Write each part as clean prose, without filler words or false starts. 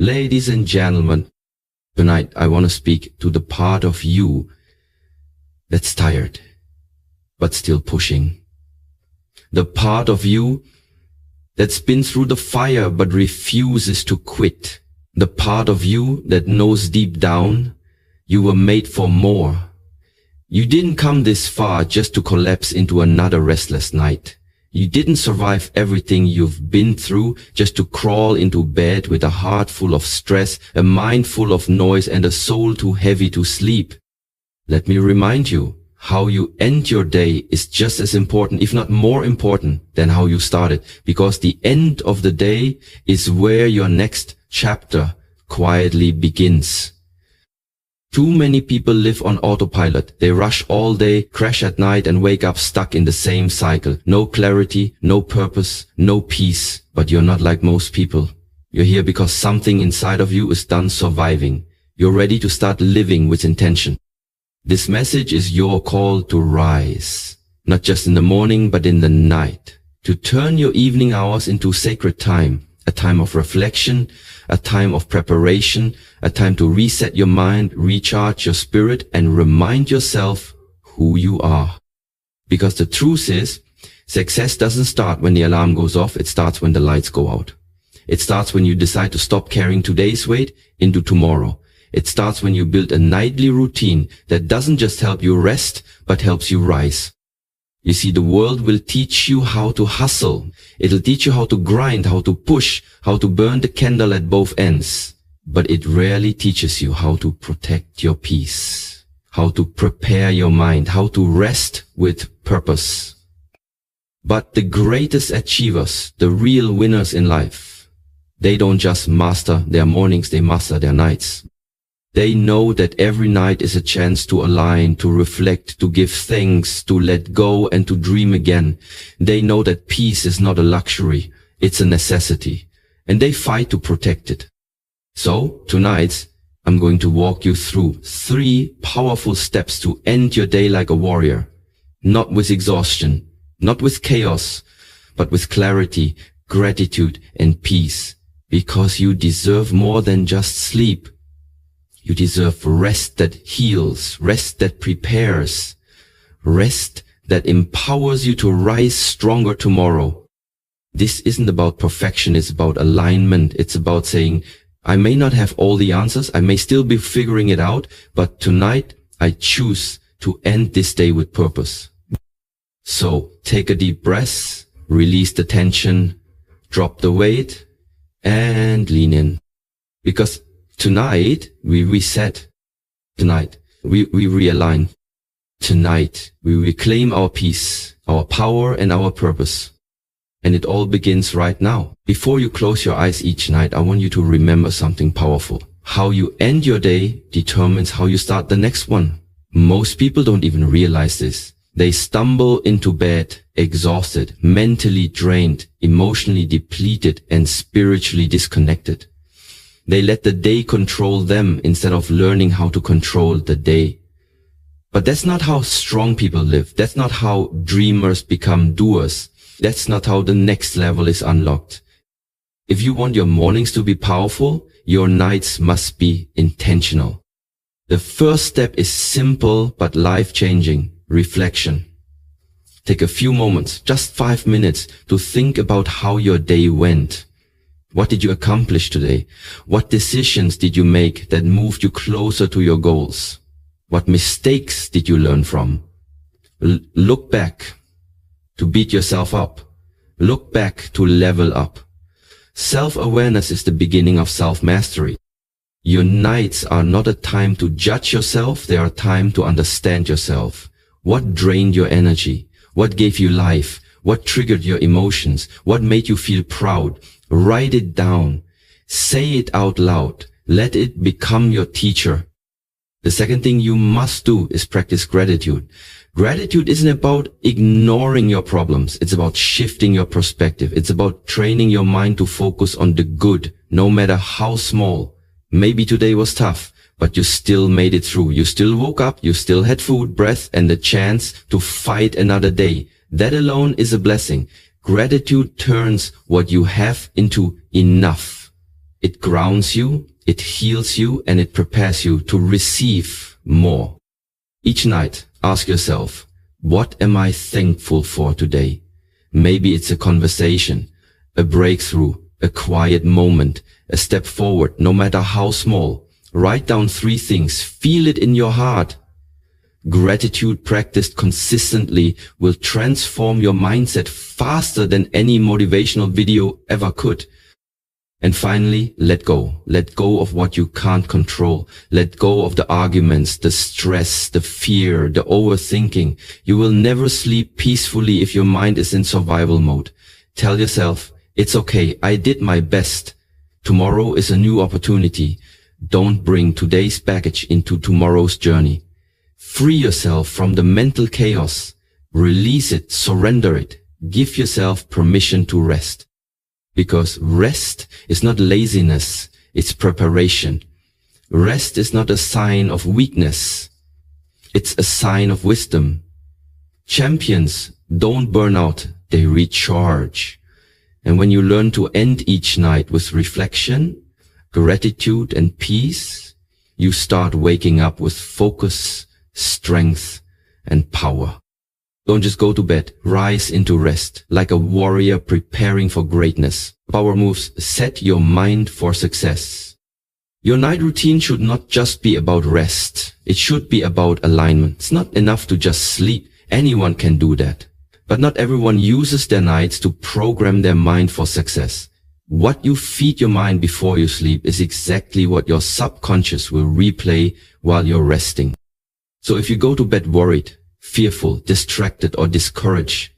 Ladies and gentlemen, tonight I want to speak to the part of you that's tired, but still pushing. The part of you that's been through the fire but refuses to quit. The part of you that knows deep down you were made for more. You didn't come this far just to collapse into another restless night. You didn't survive everything you've been through just to crawl into bed with a heart full of stress, a mind full of noise, and a soul too heavy to sleep. Let me remind you, how you end your day is just as important, if not more important, than how you started, because the end of the day is where your next chapter quietly begins. Too many people live on autopilot. They rush all day, crash at night, and wake up stuck in the same cycle. No clarity, no purpose, no peace. But you're not like most people. You're here because something inside of you is done surviving. You're ready to start living with intention. This message is your call to rise. Not just in the morning, but in the night. To turn your evening hours into sacred time. A time of reflection, a time of preparation, a time to reset your mind, recharge your spirit, and remind yourself who you are. Because the truth is, success doesn't start when the alarm goes off, it starts when the lights go out. It starts when you decide to stop carrying today's weight into tomorrow. It starts when you build a nightly routine that doesn't just help you rest, but helps you rise. You see, the world will teach you how to hustle. It'll teach you how to grind, how to push, how to burn the candle at both ends. But it rarely teaches you how to protect your peace, how to prepare your mind, how to rest with purpose. But the greatest achievers, the real winners in life, they don't just master their mornings, they master their nights. They know that every night is a chance to align, to reflect, to give thanks, to let go, and to dream again. They know that peace is not a luxury, it's a necessity, and they fight to protect it. So, tonight, I'm going to walk you through 3 powerful steps to end your day like a warrior. Not with exhaustion, not with chaos, but with clarity, gratitude, and peace. Because you deserve more than just sleep. You deserve rest that heals, rest that prepares, rest that empowers you to rise stronger tomorrow. This isn't about perfection, it's about alignment. It's about saying, I may not have all the answers, I may still be figuring it out, but tonight I choose to end this day with purpose. So take a deep breath, release the tension, drop the weight, and lean in. Because tonight, we reset. Tonight, we realign. Tonight, we reclaim our peace, our power, and our purpose. And it all begins right now. Before you close your eyes each night, I want you to remember something powerful. How you end your day determines how you start the next one. Most people don't even realize this. They stumble into bed, exhausted, mentally drained, emotionally depleted, and spiritually disconnected. They let the day control them instead of learning how to control the day. But that's not how strong people live. That's not how dreamers become doers. That's not how the next level is unlocked. If you want your mornings to be powerful, your nights must be intentional. The first step is simple but life-changing: reflection. Take a few moments, just 5 minutes, to think about how your day went. What did you accomplish today? What decisions did you make that moved you closer to your goals? What mistakes did you learn from? Look back to beat yourself up. Look back to level up. Self-awareness is the beginning of self-mastery. Your nights are not a time to judge yourself, they are a time to understand yourself. What drained your energy? What gave you life? What triggered your emotions? What made you feel proud? Write it down. Say it out loud. Let it become your teacher. The second thing you must do is practice gratitude. Gratitude isn't about ignoring your problems. It's about shifting your perspective. It's about training your mind to focus on the good, no matter how small. Maybe today was tough, but you still made it through. You still woke up, you still had food, breath, and the chance to fight another day. That alone is a blessing. Gratitude turns what you have into enough. It grounds you, it heals you, and it prepares you to receive more. Each night, ask yourself, what am I thankful for today? Maybe it's a conversation, a breakthrough, a quiet moment, a step forward, no matter how small. Write down 3 things. Feel it in your heart. Gratitude practiced consistently will transform your mindset faster than any motivational video ever could. And finally, let go. Let go of what you can't control. Let go of the arguments, the stress, the fear, the overthinking. You will never sleep peacefully if your mind is in survival mode. Tell yourself, it's okay, I did my best. Tomorrow is a new opportunity. Don't bring today's baggage into tomorrow's journey. Free yourself from the mental chaos. Release it, surrender it. Give yourself permission to rest. Because rest is not laziness, it's preparation. Rest is not a sign of weakness. It's a sign of wisdom. Champions don't burn out, they recharge. And when you learn to end each night with reflection, gratitude and peace, you start waking up with focus, strength, and power. Don't just go to bed, rise into rest, like a warrior preparing for greatness. Power moves, set your mind for success. Your night routine should not just be about rest. It should be about alignment. It's not enough to just sleep. Anyone can do that. But not everyone uses their nights to program their mind for success. What you feed your mind before you sleep is exactly what your subconscious will replay while you're resting. So if you go to bed worried, fearful, distracted, or discouraged,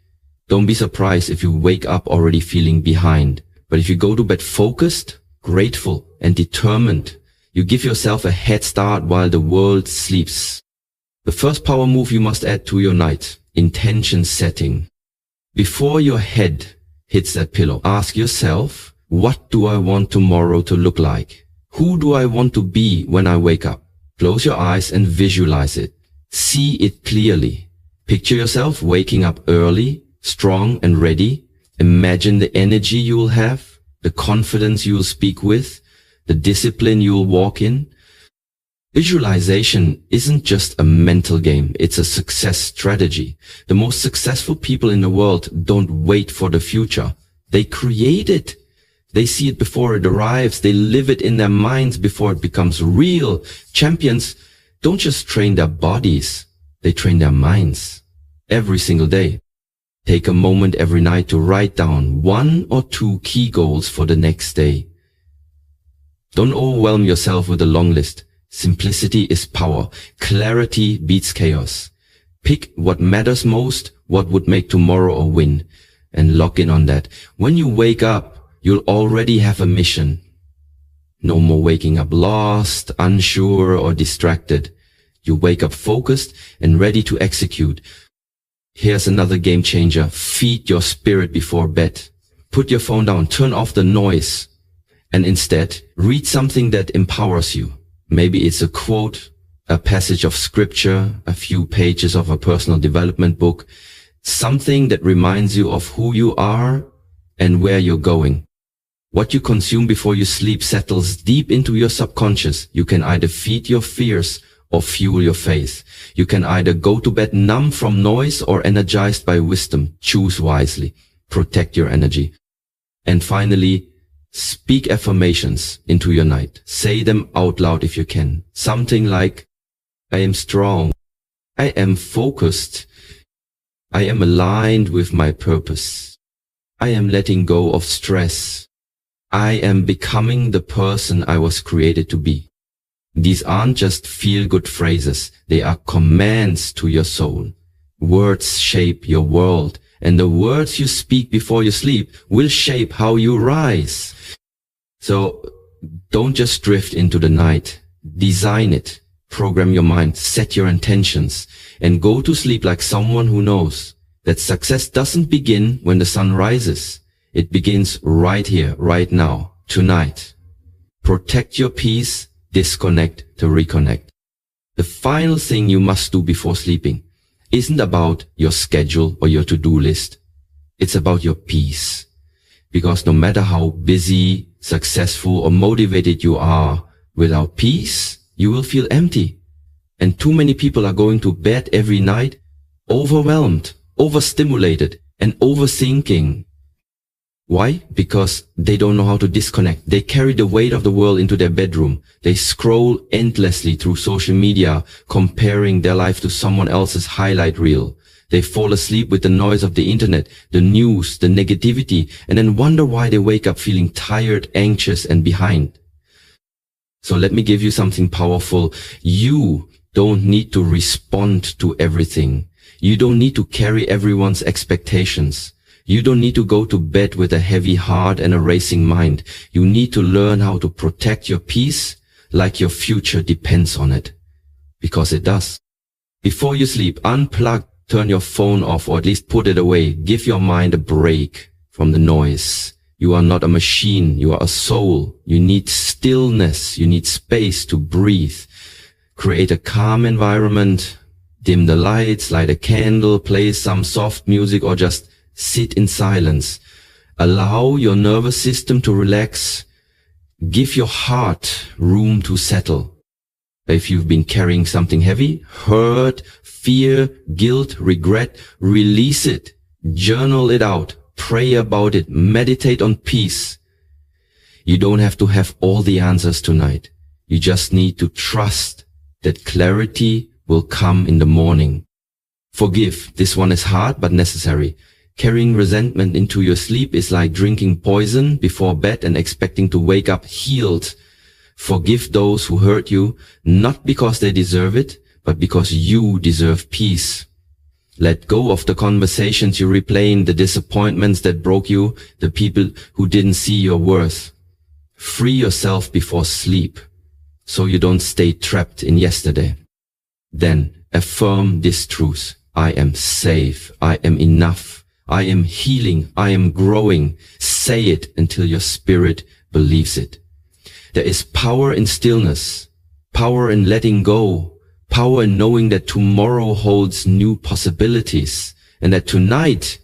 don't be surprised if you wake up already feeling behind. But if you go to bed focused, grateful, and determined, you give yourself a head start while the world sleeps. The first power move you must add to your night: intention setting. Before your head hits that pillow, ask yourself, what do I want tomorrow to look like? Who do I want to be when I wake up? Close your eyes and visualize it. See it clearly. Picture yourself waking up early, strong and ready. Imagine the energy you will have, the confidence you will speak with, the discipline you will walk in. Visualization isn't just a mental game, it's a success strategy. The most successful people in the world don't wait for the future. They create it. They see it before it arrives. They live it in their minds before it becomes real. Champions don't just train their bodies, they train their minds every single day. Take a moment every night to write down 1 or 2 key goals for the next day. Don't overwhelm yourself with a long list. Simplicity is power. Clarity beats chaos. Pick what matters most, what would make tomorrow a win, and lock in on that. When you wake up, you'll already have a mission. No more waking up lost, unsure, or distracted. You wake up focused and ready to execute. Here's another game changer. Feed your spirit before bed. Put your phone down, turn off the noise, and instead read something that empowers you. Maybe it's a quote, a passage of scripture, a few pages of a personal development book, something that reminds you of who you are and where you're going. What you consume before you sleep settles deep into your subconscious. You can either feed your fears or fuel your faith. You can either go to bed numb from noise or energized by wisdom. Choose wisely. Protect your energy. And finally, speak affirmations into your night. Say them out loud if you can. Something like, I am strong. I am focused. I am aligned with my purpose. I am letting go of stress. I am becoming the person I was created to be. These aren't just feel-good phrases. They are commands to your soul. Words shape your world, and the words you speak before you sleep will shape how you rise. So don't just drift into the night. Design it. Program your mind. Set your intentions. And go to sleep like someone who knows that success doesn't begin when the sun rises. It begins right here, right now, tonight. Protect your peace, disconnect to reconnect. The final thing you must do before sleeping isn't about your schedule or your to-do list. It's about your peace. Because no matter how busy successful, or motivated you are, without peace, you will feel empty. And too many people are going to bed every night overwhelmed, overstimulated, and overthinking. Why? Because they don't know how to disconnect. They carry the weight of the world into their bedroom. They scroll endlessly through social media, comparing their life to someone else's highlight reel. They fall asleep with the noise of the internet, the news, the negativity, and then wonder why they wake up feeling tired, anxious, and behind. So let me give you something powerful. You don't need to respond to everything. You don't need to carry everyone's expectations. You don't need to go to bed with a heavy heart and a racing mind. You need to learn how to protect your peace like your future depends on it. Because it does. Before you sleep, unplug, turn your phone off, or at least put it away. Give your mind a break from the noise. You are not a machine. You are a soul. You need stillness. You need space to breathe. Create a calm environment. Dim the lights, light a candle, play some soft music, or just sit in silence. Allow your nervous system to relax. Give your heart room to settle. If you've been carrying something heavy, hurt, fear, guilt, regret, release it. Journal it out. Pray about it. Meditate on peace. You don't have to have all the answers tonight. You just need to trust that clarity will come in the morning. Forgive. This one is hard but necessary. Carrying resentment into your sleep is like drinking poison before bed and expecting to wake up healed. Forgive those who hurt you, not because they deserve it, but because you deserve peace. Let go of the conversations you replaying, the disappointments that broke you, the people who didn't see your worth. Free yourself before sleep, so you don't stay trapped in yesterday. Then affirm this truth. I am safe. I am enough. I am healing. I am growing. Say it until your spirit believes it. There is power in stillness, power in letting go, power in knowing that tomorrow holds new possibilities, and that tonight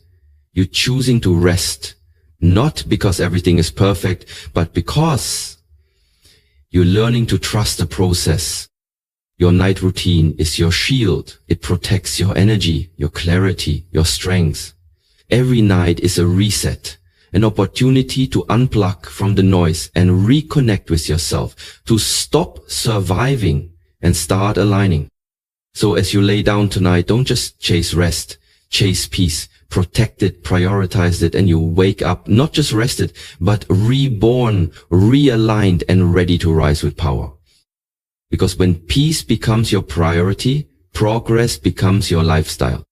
you're choosing to rest, not because everything is perfect, but because you're learning to trust the process. Your night routine is your shield. It protects your energy, your clarity, your strength. Every night is a reset, an opportunity to unplug from the noise and reconnect with yourself, to stop surviving and start aligning. So as you lay down tonight, don't just chase rest, chase peace, protect it, prioritize it, and you wake up not just rested, but reborn, realigned, and ready to rise with power. Because when peace becomes your priority, progress becomes your lifestyle.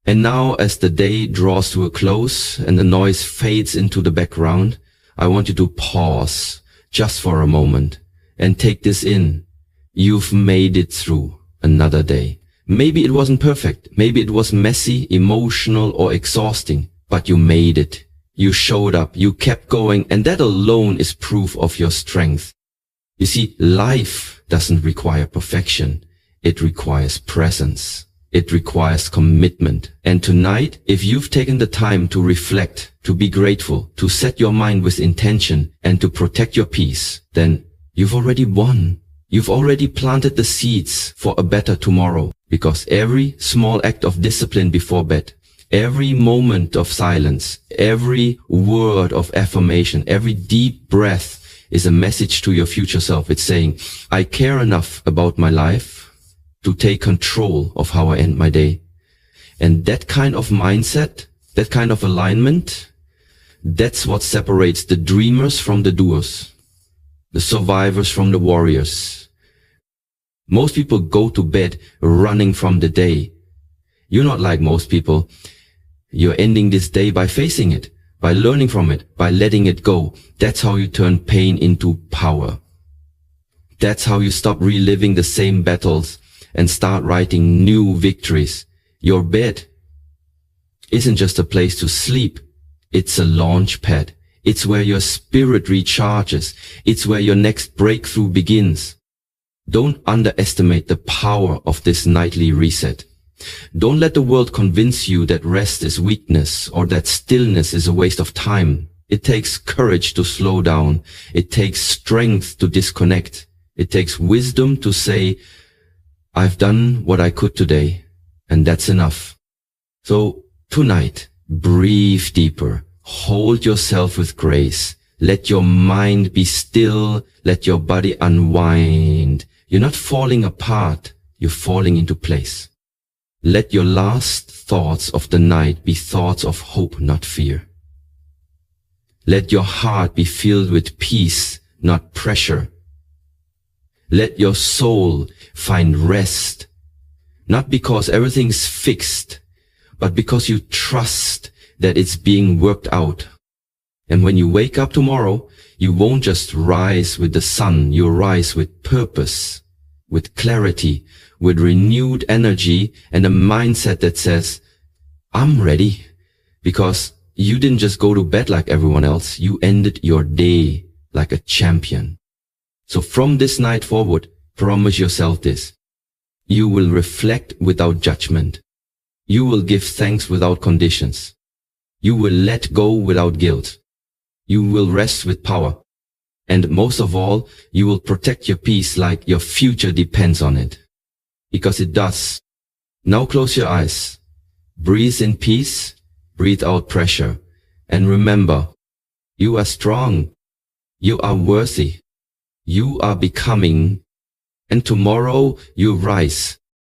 And now, as the day draws to a close and the noise fades into the background, I want you to pause just for a moment and take this in. You've made it through another day. Maybe it wasn't perfect. Maybe it was messy, emotional, or exhausting, but you made it. You showed up. You kept going. And that alone is proof of your strength. You see, life doesn't require perfection. It requires presence. It requires commitment. And tonight, if you've taken the time to reflect, to be grateful, to set your mind with intention, and to protect your peace, then you've already won. You've already planted the seeds for a better tomorrow. Because every small act of discipline before bed, every moment of silence, every word of affirmation, every deep breath is a message to your future self. It's saying, I care enough about my life to take control of how I end my day. And that kind of mindset, that kind of alignment, that's what separates the dreamers from the doers, the survivors from the warriors. Most people go to bed running from the day. You're not like most people. You're ending this day by facing it, by learning from it, by letting it go. That's how you turn pain into power. That's how you stop reliving the same battles and start writing new victories. Your bed isn't just a place to sleep. It's a launch pad. It's where your spirit recharges. It's where your next breakthrough begins. Don't underestimate the power of this nightly reset. Don't let the world convince you that rest is weakness or that stillness is a waste of time. It takes courage to slow down. It takes strength to disconnect. It takes wisdom to say, I've done what I could today, and that's enough. So tonight, breathe deeper. Hold yourself with grace. Let your mind be still. Let your body unwind. You're not falling apart. You're falling into place. Let your last thoughts of the night be thoughts of hope, not fear. Let your heart be filled with peace, not pressure. Let your soul find rest, not because everything's fixed, but because you trust that it's being worked out. And when you wake up tomorrow, you won't just rise with the sun, you'll rise with purpose, with clarity, with renewed energy, and a mindset that says, I'm ready, because you didn't just go to bed like everyone else, you ended your day like a champion. So from this night forward, promise yourself this. You will reflect without judgment. You will give thanks without conditions. You will let go without guilt. You will rest with power. And most of all, you will protect your peace like your future depends on it. Because it does. Now close your eyes. Breathe in peace. Breathe out pressure. And remember, you are strong. You are worthy. You are becoming. And tomorrow you rise.